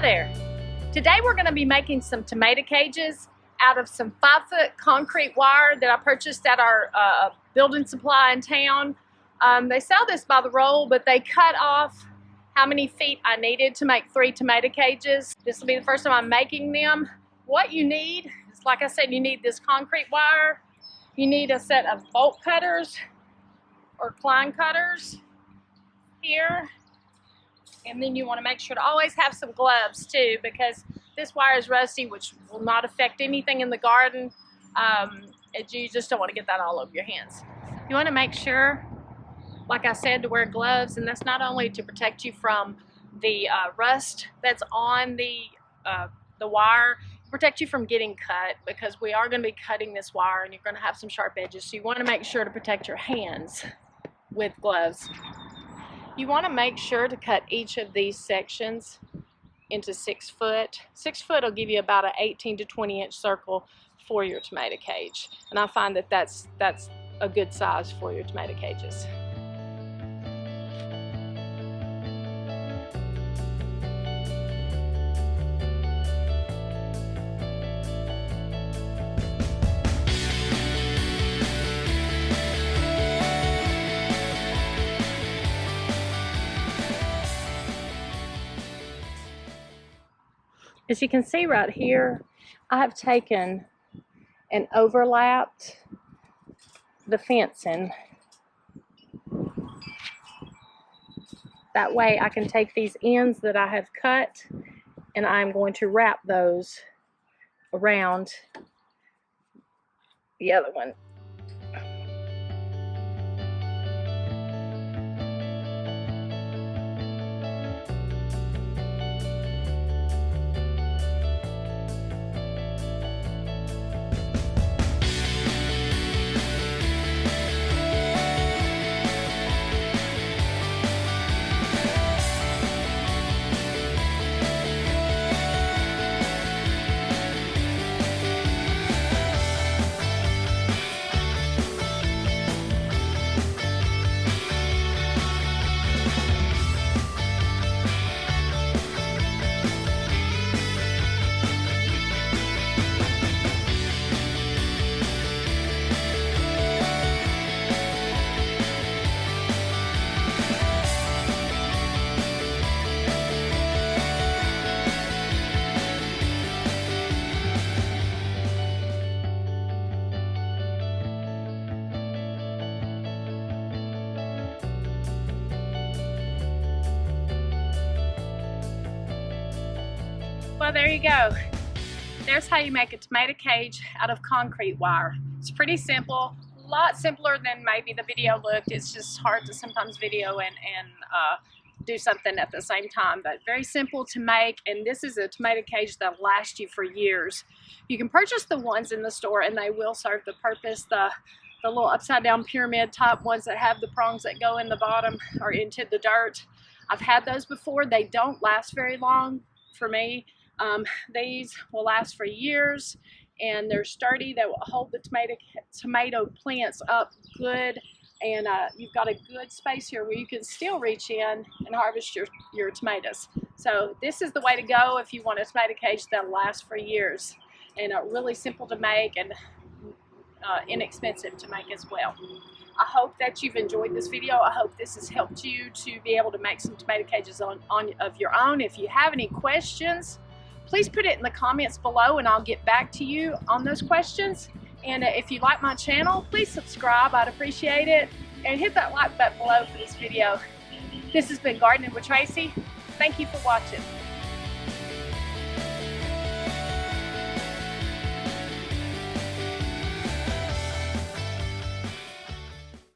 Hi there. Today we're going to be making some tomato cages out of some 5-foot concrete wire that I purchased at our building supply in town. They sell this by the roll, but they cut off how many feet I needed to make 3 tomato cages. This will be the first time I'm making them. What you need is, like I said, you need this concrete wire. You need a set of bolt cutters or Klein cutters here. And then you want to make sure to always have some gloves too, because this wire is rusty, which will not affect anything in the garden. You just don't want to get that all over your hands. You want to make sure, like I said, to wear gloves, and that's not only to protect you from the rust that's on the wire, protect you from getting cut, because we are going to be cutting this wire and you're going to have some sharp edges. So you want to make sure to protect your hands with gloves. You want to make sure to cut each of these sections into 6 foot. 6 foot will give you about an 18 to 20 inch circle for your tomato cage. And I find that that's a good size for your tomato cages. As you can see right here, I have taken and overlapped the fencing. That way I can take these ends that I have cut and I'm going to wrap those around the other one. Well, there you go. There's how you make a tomato cage out of concrete wire. It's pretty simple, a lot simpler than maybe the video looked. It's just hard to sometimes video and do something at the same time, but very simple to make. And this is a tomato cage that'll last you for years. You can purchase the ones in the store and they will serve the purpose. The little upside down pyramid type ones that have the prongs that go in the bottom or into the dirt. I've had those before. They don't last very long for me. These will last for years and they're sturdy. They will hold the tomato plants up good, and you've got a good space here where you can still reach in and harvest your tomatoes. So this is the way to go if you want a tomato cage that'll last for years, and really simple to make and inexpensive to make as well. I hope that you've enjoyed this video. I hope this has helped you to be able to make some tomato cages of your own. If you have any questions, please put it in the comments below and I'll get back to you on those questions. And if you like my channel, please subscribe. I'd appreciate it. And hit that like button below for this video. This has been Gardening with Tracy. Thank you for watching.